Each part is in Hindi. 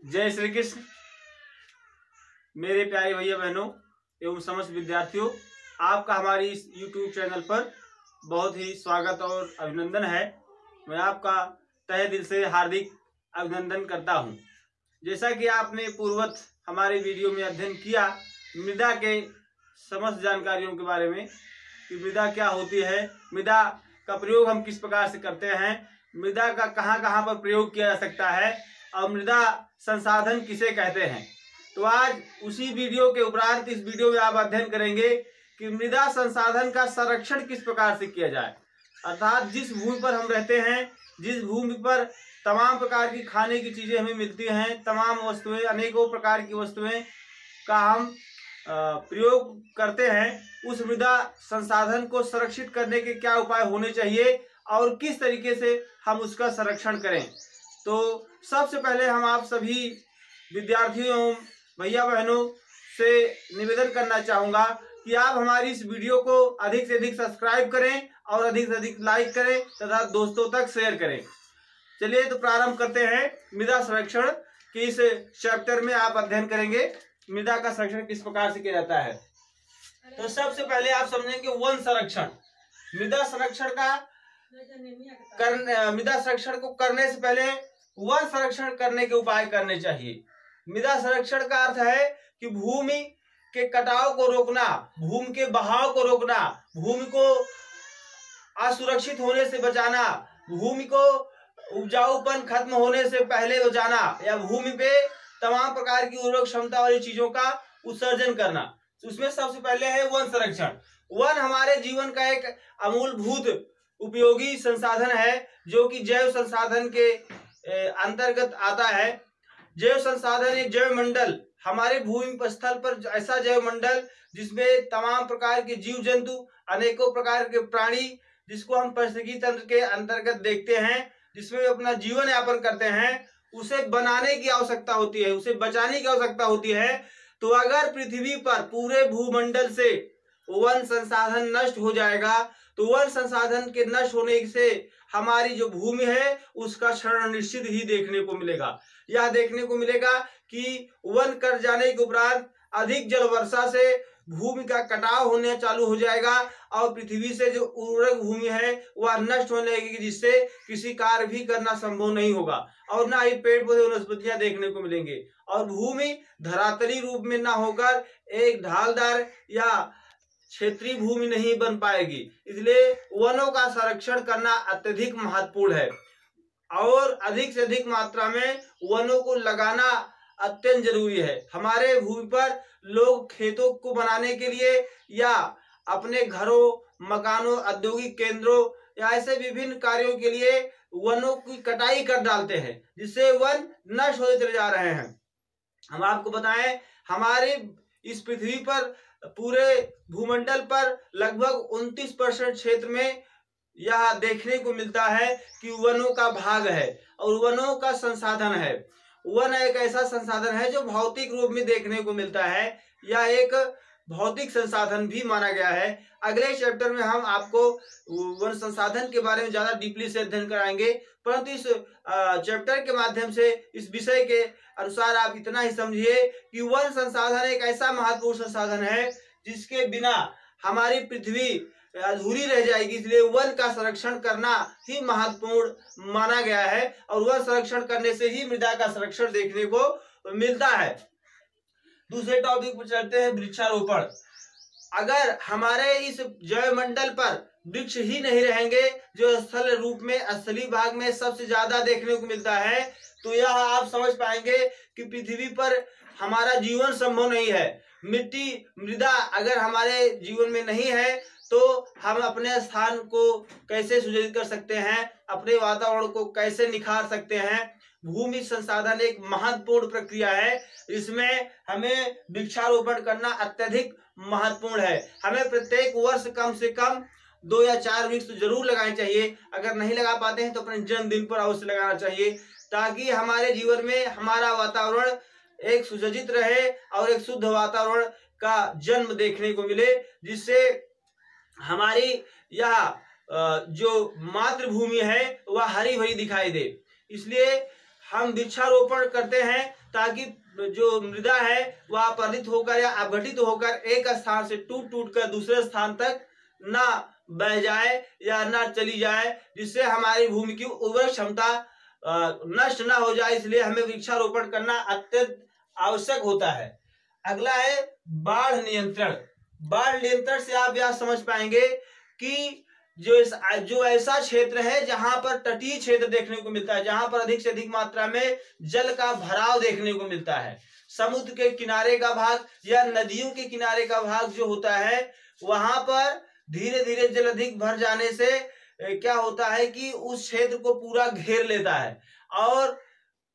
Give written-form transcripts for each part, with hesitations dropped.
जय श्री कृष्ण। मेरे प्यारे भैया बहनों एवं समस्त विद्यार्थियों, आपका हमारी इस YouTube चैनल पर बहुत ही स्वागत और अभिनंदन है। मैं आपका तहे दिल से हार्दिक अभिनंदन करता हूं। जैसा कि आपने पूर्ववत हमारे वीडियो में अध्ययन किया मृदा के समस्त जानकारियों के बारे में कि मृदा क्या होती है, मृदा का प्रयोग हम किस प्रकार से करते हैं, मृदा का कहां कहां पर प्रयोग किया जा सकता है और मृदा संसाधन किसे कहते हैं। तो आज उसी वीडियो के उपरांत इस वीडियो में आप अध्ययन करेंगे कि मृदा संसाधन का संरक्षण किस प्रकार से किया जाए। अर्थात जिस भूमि पर हम रहते हैं, जिस भूमि पर तमाम प्रकार की खाने की चीजें हमें मिलती हैं, तमाम वस्तुएं, अनेकों प्रकार की वस्तुएं का हम प्रयोग करते हैं, उस मृदा संसाधन को संरक्षित करने के क्या उपाय होने चाहिए और किस तरीके से हम उसका संरक्षण करें। तो सबसे पहले हम आप सभी विद्यार्थियों भैया बहनों से निवेदन करना चाहूंगा कि आप हमारी इस वीडियो को अधिक से अधिक सब्सक्राइब करें और अधिक से अधिक लाइक करें तथा दोस्तों तक शेयर करें। चलिए तो प्रारंभ करते हैं। मृदा संरक्षण के इस चैप्टर में आप अध्ययन करेंगे मृदा का संरक्षण किस प्रकार से किया जाता है। तो सबसे पहले आप समझेंगे वन संरक्षण। मृदा संरक्षण को करने से पहले वन संरक्षण करने के उपाय करने चाहिए। मृदा संरक्षण का अर्थ है कि भूमि के कटाव को रोकना, भूमि के बहाव को रोकना, भूमि को असुरक्षित होने से बचाना, भूमि को उपजाऊपन खत्म होने से पहले बचाना या भूमि पे तमाम प्रकार की उर्वरक क्षमता वाली चीजों का उत्सर्जन करना। उसमें सबसे पहले है वन संरक्षण। वन हमारे जीवन का एक अमूलभूत उपयोगी संसाधन है जो कि जैव संसाधन के अंतर्गत आता है। जैव संसाधन एक जैव मंडल, हमारे भूमि स्थल पर ऐसा जैव मंडल जिसमें तमाम प्रकार के जीव जंतु, अनेकों प्रकार के प्राणी, जिसको हम पारिस्थितिकी तंत्र के अंतर्गत देखते हैं, जिसमें अपना जीवन यापन करते हैं, उसे बनाने की आवश्यकता होती है, उसे बचाने की आवश्यकता होती है। तो अगर पृथ्वी पर पूरे भूमंडल से वन संसाधन नष्ट हो जाएगा तो वन संसाधन के नष्ट होने से हमारी जो भूमि है उसका क्षरण निश्चित ही देखने को मिलेगा। यह देखने को मिलेगा कि वन कट जाने के उपरांत अधिक जल वर्षा से भूमि का कटाव होने चालू हो जाएगा और पृथ्वी से जो उर्वरक भूमि है वह नष्ट होने लगेगी, जिससे किसी कार्य भी करना संभव नहीं होगा और ना ही पेड़ पौधे वनस्पतियां देखने को मिलेंगे और भूमि धरातली रूप में ना होकर एक ढालदार या क्षेत्रीय भूमि नहीं बन पाएगी। इसलिए वनों का संरक्षण करना अत्यधिक महत्वपूर्ण है और अधिक से अधिक मात्रा में वनों को लगाना अत्यंत जरूरी है। हमारे भूमि पर लोग खेतों को बनाने के लिए या अपने घरों, मकानों, औद्योगिक केंद्रों या ऐसे विभिन्न कार्यों के लिए वनों की कटाई कर डालते हैं, जिससे वन नष्ट होते चले जा रहे हैं। हम आपको बताएं, हमारे इस पृथ्वी पर पूरे भूमंडल पर लगभग 29% क्षेत्र में यह देखने को मिलता है कि वनों का भाग है और वनों का संसाधन है। वन एक ऐसा संसाधन है जो भौतिक रूप में देखने को मिलता है, यह एक भौतिक संसाधन भी माना गया है। अगले चैप्टर में हम आपको वन संसाधन के बारे में ज्यादा डीपली से अध्ययन कराएंगे, परंतु इस चैप्टर के माध्यम से इस विषय के अनुसार आप इतना ही समझिए कि वन संसाधन एक ऐसा महत्वपूर्ण संसाधन है जिसके बिना हमारी पृथ्वी अधूरी रह जाएगी। इसलिए वन का संरक्षण करना ही महत्वपूर्ण माना गया है और वन संरक्षण करने से ही मृदा का संरक्षण देखने को मिलता है। दूसरे टॉपिक पर चलते हैं, वृक्षारोपण। अगर हमारे इस जैव मंडल पर वृक्ष ही नहीं रहेंगे जो स्थल रूप में स्थलीय भाग में सबसे ज्यादा देखने को मिलता है, तो यह आप समझ पाएंगे कि पृथ्वी पर हमारा जीवन संभव नहीं है। मिट्टी, मृदा अगर हमारे जीवन में नहीं है तो हम अपने स्थान को कैसे सुदृढ़ कर सकते हैं, अपने वातावरण को कैसे निखार सकते हैं। भूमि संसाधन एक महत्वपूर्ण प्रक्रिया है, इसमें हमें वृक्षारोपण करना अत्यधिक महत्वपूर्ण है। हमें प्रत्येक वर्ष कम से कम 2 या 4 वृक्ष तो जरूर लगाने चाहिए। अगर नहीं लगा पाते हैं तो अपने जन्मदिन पर अवश्य लगाना चाहिए, ताकि हमारे जीवन में हमारा वातावरण एक सुसज्जित रहे और एक शुद्ध वातावरण का जन्म देखने को मिले, जिससे हमारी यह जो मातृभूमि है वह हरी भरी दिखाई दे। इसलिए हम वृक्षारोपण करते हैं ताकि जो मृदा है वह अपरदित होकर या अपघटित होकर एक स्थान से टूट टूट कर दूसरे स्थान तक ना बह जाए या ना चली जाए, जिससे हमारी भूमि की उर्वरक क्षमता नष्ट ना हो जाए। इसलिए हमें वृक्षारोपण करना अत्यंत आवश्यक होता है। अगला है बाढ़ नियंत्रण। बाढ़ नियंत्रण से आप यह समझ पाएंगे कि जो ऐसा क्षेत्र है जहां पर तटीय क्षेत्र देखने को मिलता है, जहां पर अधिक से अधिक मात्रा में जल का भराव देखने को मिलता है, समुद्र के किनारे का भाग या नदियों के किनारे का भाग जो होता है, वहां पर धीरे धीरे जल अधिक भर जाने से क्या होता है कि उस क्षेत्र को पूरा घेर लेता है और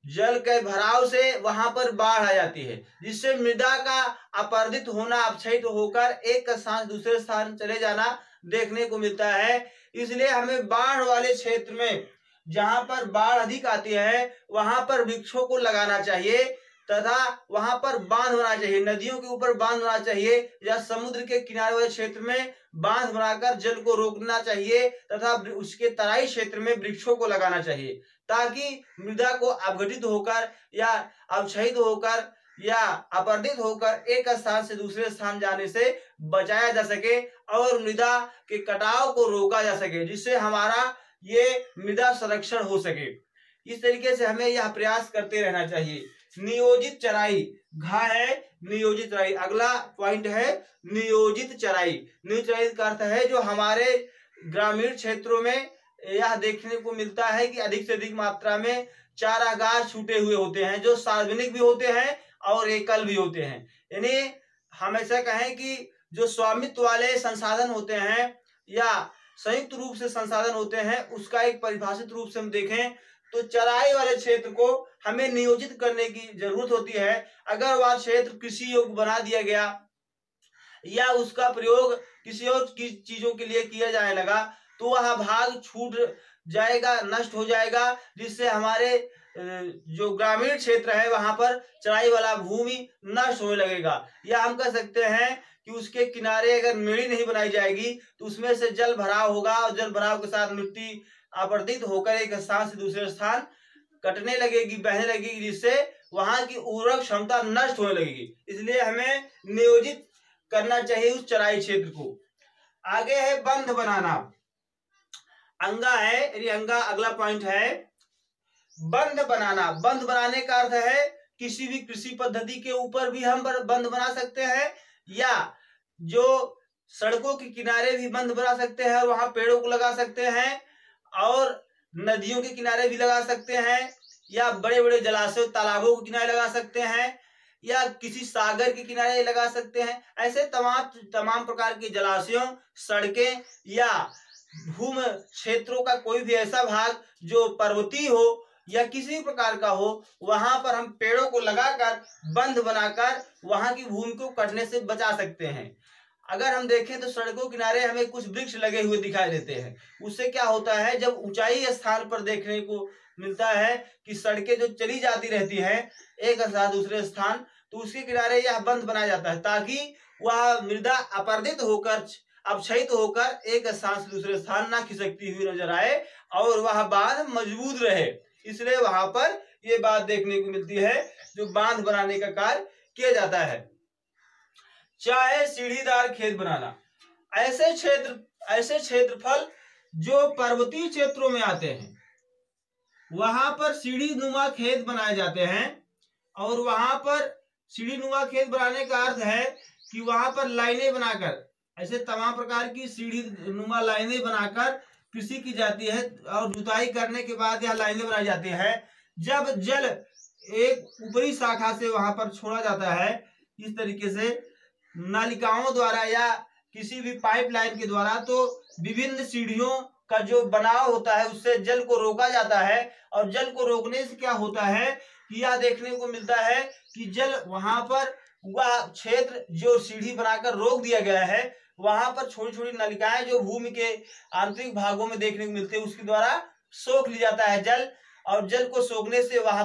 जल के भराव से वहां पर बाढ़ आ जाती है, जिससे मृदा का अपरदित होना, अपक्षयित होकर एक स्थान से दूसरे स्थान चले जाना देखने को मिलता है। इसलिए हमें बाढ़ वाले क्षेत्र में, जहां पर बाढ़ अधिक आती है, वहां पर वृक्षों को लगाना चाहिए तथा वहां पर बांध बना चाहिए, नदियों के ऊपर बांध बना चाहिए या समुद्र के किनारे वाले क्षेत्र में बांध बनाकर जल को रोकना चाहिए तथा उसके तराई क्षेत्र में वृक्षों को लगाना चाहिए, ताकि मृदा को अपघटित होकर या अपक्षयित होकर या अपरदित होकर एक स्थान से दूसरे स्थान जाने से बचाया जा सके और मृदा के कटाव को रोका जा सके, जिससे हमारा ये मृदा संरक्षण हो सके। इस तरीके से हमें यह प्रयास करते रहना चाहिए। नियोजित चराई, घा है नियोजित चराई। अगला पॉइंट है नियोजित चराई। नियोजित चराई का अर्थ है जो हमारे ग्रामीण क्षेत्रों में यह देखने को मिलता है कि अधिक से अधिक मात्रा में चारागाह छूटे हुए होते हैं, जो सार्वजनिक भी होते हैं और एकल भी होते हैं। यानी हम ऐसा कहें कि जो स्वामित्व वाले संसाधन होते हैं या संयुक्त रूप से संसाधन होते हैं, उसका एक परिभाषित रूप से हम देखें तो चराई वाले क्षेत्र को हमें नियोजित करने की जरूरत होती है। अगर वह क्षेत्र कृषि योग्य बना दिया गया या उसका प्रयोग किसी और चीजों के लिए किया जाने लगा तो वह भाग छूट जाएगा, नष्ट हो जाएगा, जिससे हमारे जो ग्रामीण क्षेत्र है वहां पर चराई वाला भूमि नष्ट होने लगेगा। या हम कह सकते हैं कि उसके किनारे अगर मेड़ी नहीं बनाई जाएगी तो उसमें से जल भराव होगा और जल भराव के साथ मिट्टी अपरदित होकर एक स्थान से दूसरे स्थान कटने लगेगी, बहने लगेगी, जिससे वहां की उर्वरक क्षमता नष्ट होने लगेगी। इसलिए हमें नियोजित करना चाहिए उस चराई क्षेत्र को। आगे है बंध बनाना। अंगा है, यदि अंगा अगला पॉइंट है बंध बनाना। बंध बनाने का अर्थ है किसी भी कृषि पद्धति के ऊपर भी हम बंध बना सकते हैं या जो सड़कों के किनारे भी बंध बना सकते हैं और वहां पेड़ों को लगा सकते हैं और नदियों के किनारे भी लगा सकते हैं या बड़े बड़े जलाशयों तालाबों के किनारे लगा सकते हैं या किसी सागर के किनारे लगा सकते हैं। ऐसे तमाम प्रकार के जलाशयों, सड़कें या भूमि क्षेत्रों का कोई भी ऐसा भाग जो पर्वतीय हो या किसी प्रकार का हो, वहां पर हम पेड़ों को लगाकर बंध बनाकर वहां की भूमि को कटने से बचा सकते हैं। अगर हम देखें तो सड़कों किनारे हमें कुछ वृक्ष लगे हुए दिखाई देते हैं। उससे क्या होता है, जब ऊंचाई स्थान पर देखने को मिलता है कि सड़कें जो चली जाती रहती हैं एक स्थान दूसरे स्थान, तो उसके किनारे यह बंध बनाया जाता है ताकि वह मृदा अपरदित होकर, अपक्षयित होकर एक स्थान से दूसरे स्थान ना खिसकती हुई नजर आए और वह बांध मजबूत रहे। इसलिए वहां पर यह बात देखने को मिलती है जो बांध बनाने का कार्य किया जाता है। चाहे सीढ़ीदार खेत बनाना। ऐसे क्षेत्रफल जो पर्वतीय क्षेत्रों में आते हैं वहां पर सीढ़ी नुमा खेत बनाए जाते हैं और वहां पर सीढ़ी नुमा खेत बनाने का अर्थ है कि वहां पर लाइनें बनाकर, ऐसे तमाम प्रकार की सीढ़ी नुमा लाइनें बनाकर कृषि की जाती है और जुताई करने के बाद यह लाइनें बनाई जाती है। जब जल एक ऊपरी शाखा से वहां पर छोड़ा जाता है, इस तरीके से नालिकाओं द्वारा या किसी भी पाइपलाइन के द्वारा, तो विभिन्न सीढ़ियों का जो बनाव होता है उससे जल को रोका जाता है और जल को रोकने से क्या होता है कि यह देखने को मिलता है कि जल वहां पर वह क्षेत्र जो सीढ़ी बनाकर रोक दिया गया है वहां पर छोटी छोटी नलिकाएं जो भूमि के आंतरिक भागों में देखने को मिलते हैं उसके द्वारा सोख लिया जाता है जल, और जल को सोखने से वहां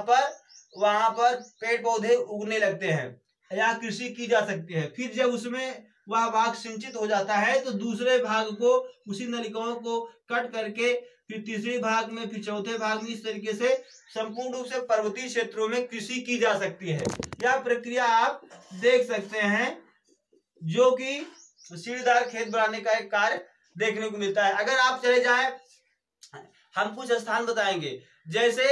पर पेड़ पौधे उगने लगते हैं या कृषि की जा सकती है। फिर जब उसमें वह भाग सिंचित हो जाता है तो दूसरे भाग को, उसी नलिकाओं को कट करके फिर तीसरे भाग में, फिर चौथे भाग में, इस तरीके से संपूर्ण रूप से पर्वतीय क्षेत्रों में कृषि की जा सकती है। यह प्रक्रिया आप देख सकते हैं, जो कि सीढ़ीदार खेत बनाने का एक कार्य देखने को मिलता है। अगर आप चले जाएं, हम कुछ स्थान बताएंगे, जैसे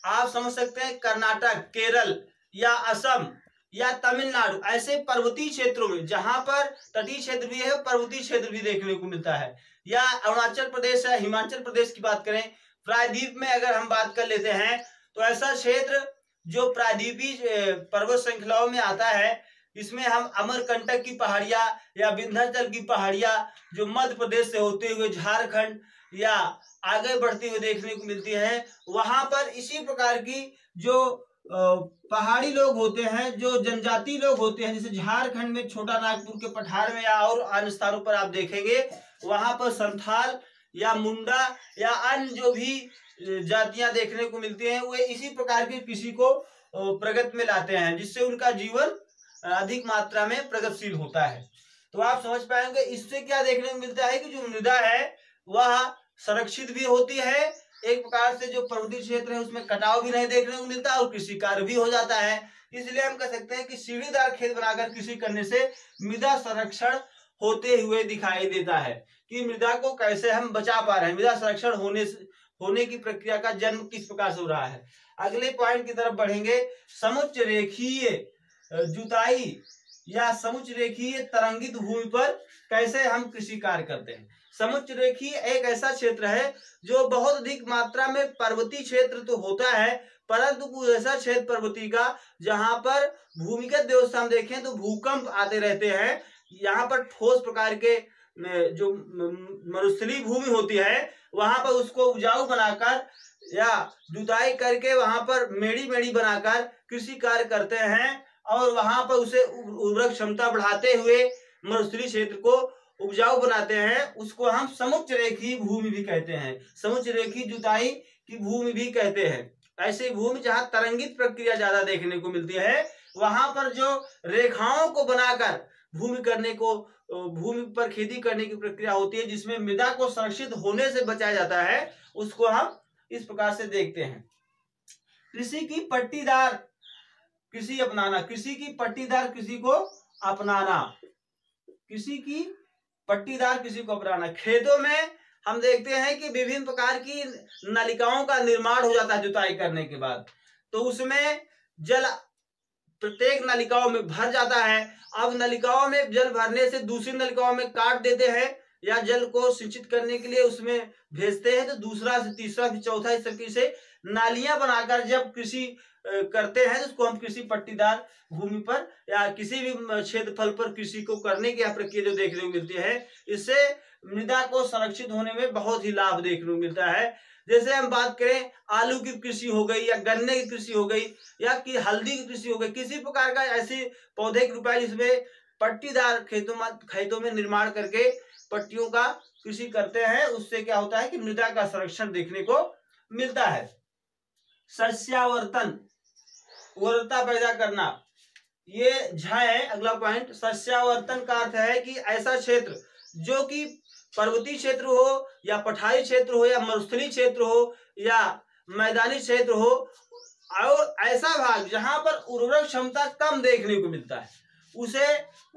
आप समझ सकते हैं कर्नाटक, केरल या असम या तमिलनाडु, ऐसे पर्वतीय क्षेत्रों में जहां पर तटीय क्षेत्र भी है, पर्वतीय क्षेत्र भी देखने को मिलता है। या अरुणाचल प्रदेश या हिमाचल प्रदेश की बात करें, प्रायद्वीप में अगर हम बात कर लेते हैं तो ऐसा क्षेत्र जो प्रायद्वीपीय पर्वत श्रृंखलाओं में आता है, इसमें हम अमरकंटक की पहाड़ियां या विंध्याचल की पहाड़ियां जो मध्य प्रदेश से होते हुए झारखंड या आगे बढ़ती हुई देखने को मिलती है। वहां पर इसी प्रकार की जो पहाड़ी लोग होते हैं, जो जनजाति लोग होते हैं, जैसे झारखंड में छोटा नागपुर के पठार में या और अन्य स्थानों पर आप देखेंगे, वहां पर संथाल या मुंडा या अन्य जो भी जातियां देखने को मिलती हैं, वे इसी प्रकार की कृषि को प्रगति में लाते हैं, जिससे उनका जीवन अधिक मात्रा में प्रगतिशील होता है। तो आप समझ पाएंगे इससे क्या देखने को मिलता है कि जो मृदा है वह संरक्षित भी होती है, एक प्रकार से जो पर्वतीय क्षेत्र है उसमें कटाव भी नहीं देखने को मिलता और कृषि कार्य भी हो जाता है। इसलिए हम कह सकते हैं कि सीढ़ीदार खेत बनाकर कृषि करने से मृदा संरक्षण होते हुए दिखाई देता है। कि मृदा को कैसे हम बचा पा रहे हैं, मृदा संरक्षण होने की प्रक्रिया का जन्म किस प्रकार से हो रहा है। अगले पॉइंट की तरफ बढ़ेंगे, समुच्च रेखीय जुताई या समुच्च रेखीय तरंगित भूमि पर कैसे हम कृषि कार्य करते हैं। समुच्च रेखीय एक ऐसा क्षेत्र है जो बहुत अधिक मात्रा में पर्वतीय क्षेत्र तो होता है, परंतु कुछ ऐसा क्षेत्र पर्वतीय का जहां पर भूमिगत व्यवस्था हम देखें तो भूकंप आते रहते हैं। यहाँ पर ठोस प्रकार के जो मरुस्थलीय भूमि होती है वहां पर उसको उपजाऊ बनाकर या जुताई करके वहां पर मेड़ी बनाकर कृषि कार्य करते हैं और वहां पर उसे उर्वरक क्षमता बढ़ाते हुए मरुस्थलीय क्षेत्र को उपजाऊ बनाते हैं। उसको हम समुच्च रेखीय भूमि भी कहते हैं, समुच्च रेखीय जुताई की भूमि भी कहते हैं। ऐसी भूमि जहां तरंगित प्रक्रिया ज्यादा देखने को मिलती है, वहां पर जो रेखाओं को बनाकर भूमि पर खेती करने की प्रक्रिया होती है, जिसमें मृदा को संरक्षित होने से बचाया जाता है, उसको हम इस प्रकार से देखते हैं। कृषि की पट्टीदार कृषि अपनाना, कृषि की पट्टीदार कृषि को अपनाना, कृषि की पट्टीदार कृषि को अपनाना। खेतों में हम देखते हैं कि विभिन्न प्रकार की नलिकाओं का निर्माण हो जाता है जुताई करने के बाद, तो उसमें जल प्रत्येक नलिकाओं में भर जाता है। अब नलिकाओं में जल भरने से दूसरी नलिकाओं में काट देते हैं या जल को सिंचित करने के लिए उसमें भेजते हैं, तो दूसरा से तीसरा फिर चौथा, इस तरीके से नालियां बनाकर जब कृषि करते हैं तो उसको हम कृषि पट्टीदार भूमि पर या किसी भी क्षेत्रफल पर कृषि को करने की प्रक्रिया जो देखने को मिलती है, इससे मृदा को संरक्षित होने में बहुत ही लाभ देखने को मिलता है। जैसे हम बात करें आलू की कृषि हो गई या गन्ने की कृषि हो गई या कि हल्दी की कृषि हो गई, किसी प्रकार का ऐसी पौधे की रूपाई जिसमें पट्टीदार खेतों में निर्माण करके पट्टियों का कृषि करते हैं, उससे क्या होता है कि मृदा का संरक्षण देखने को मिलता है। सस्यावर्तन, उर्वरता पैदा करना, ये है अगला पॉइंट। सस्यावर्तन का अर्थ है कि ऐसा क्षेत्र जो कि पर्वतीय क्षेत्र हो या पठारी क्षेत्र हो या मरुस्थलीय क्षेत्र हो या मैदानी क्षेत्र हो, और ऐसा भाग जहां पर उर्वरक क्षमता कम देखने को मिलता है, उसे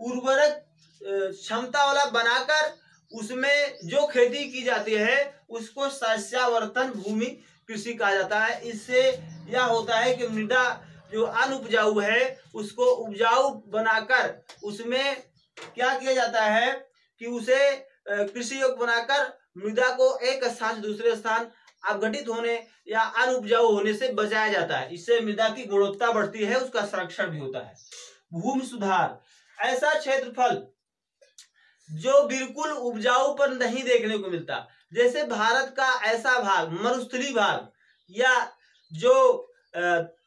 उर्वरक क्षमता वाला बनाकर उसमें जो खेती की जाती है उसको सस्यावर्तन भूमि कृषि कहा जाता है। इससे यह होता है कि मृदा जो अनुपजाऊ है उसको उपजाऊ बनाकर उसमें क्या किया जाता है कि उसे कृषि योग्य बनाकर मृदा को एक स्थान से दूसरे स्थान अपघटित होने या अनुपजाऊ होने से बचाया जाता है। इससे मृदा की गुणवत्ता बढ़ती है, उसका संरक्षण भी होता है। भूमि सुधार, ऐसा क्षेत्रफल जो बिल्कुल उपजाऊपन नहीं देखने को मिलता, जैसे भारत का ऐसा भाग मरुस्थलीय भाग या जो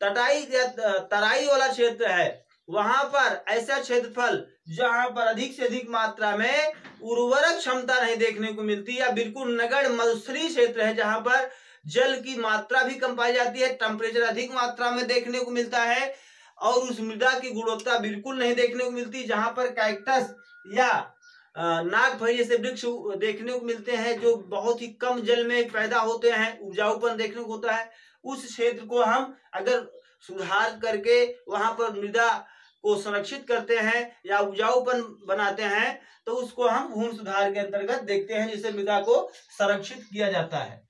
तराई वाला क्षेत्र है, वहां पर ऐसा क्षेत्रफल जहां पर अधिक से अधिक मात्रा में उर्वरक क्षमता नहीं देखने को मिलती या बिल्कुल नगण्य मरुस्थलीय क्षेत्र है जहां पर जल की मात्रा भी कम पाई जाती है, टेम्परेचर अधिक मात्रा में देखने को मिलता है और उस मृदा की गुणवत्ता बिल्कुल नहीं देखने को मिलती, जहां पर कैक्टस या नागफनी जैसे वृक्ष देखने को मिलते हैं जो बहुत ही कम जल में पैदा होते हैं, उपजाऊपन देखने को होता है। उस क्षेत्र को हम अगर सुधार करके वहां पर मृदा को संरक्षित करते हैं या उपजाऊपन बनाते हैं तो उसको हम भूमि सुधार के अंतर्गत देखते हैं, जिससे मृदा को संरक्षित किया जाता है।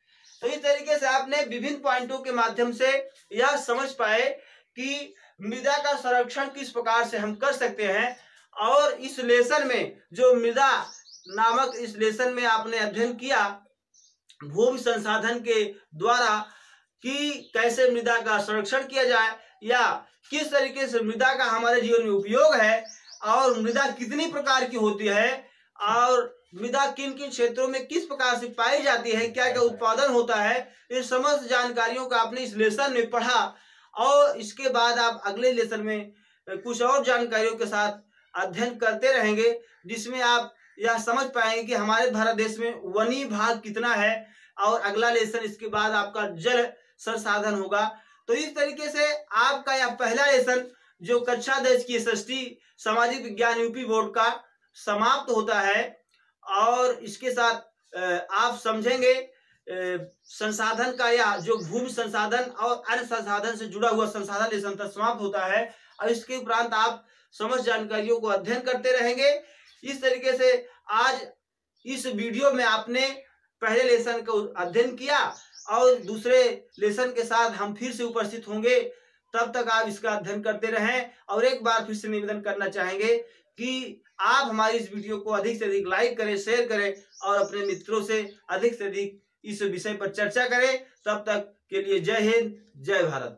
तो इस तरीके से आपने विभिन्न पॉइंटों के माध्यम से यह समझ पाए कि मृदा का संरक्षण किस प्रकार से हम कर सकते हैं। और इस लेसन में जो मृदा नामक इस लेसन में आपने अध्ययन किया भूमि संसाधन के द्वारा कि कैसे मृदा का संरक्षण किया जाए या किस तरीके से मृदा का हमारे जीवन में उपयोग है और मृदा कितनी प्रकार की होती है और मृदा किन किन क्षेत्रों में किस प्रकार से पाई जाती है, क्या क्या उत्पादन होता है, इन समस्त जानकारियों का आपने इस लेसन में पढ़ा। और इसके बाद आप अगले लेसन में कुछ और जानकारियों के साथ अध्ययन करते रहेंगे, जिसमें आप यह समझ पाएंगे कि हमारे भारत देश में वनी भाग कितना है। और अगला लेसन इसके बाद आपका जल संसाधन होगा। तो इस तरीके से आपका यह पहला लेसन जो कक्षा 10 की एसएसटी सामाजिक विज्ञान यूपी बोर्ड का समाप्त होता है। और इसके साथ आप समझेंगे संसाधन का या जो भूमि संसाधन और अन्य संसाधन से जुड़ा हुआ संसाधन लेसन तक समाप्त होता है। और इसके उपरांत आप समस्त जानकारियों को अध्ययन करते रहेंगे। इस तरीके से आज इस वीडियो में आपने पहले लेसन को अध्ययन किया और दूसरे लेसन के साथ हम फिर से उपस्थित होंगे। तब तक आप इसका अध्ययन करते रहें। और एक बार फिर से निवेदन करना चाहेंगे कि आप हमारी इस वीडियो को अधिक से अधिक लाइक करें, शेयर करें और अपने मित्रों से अधिक इस विषय पर चर्चा करें। तब तक के लिए जय हिंद, जय भारत।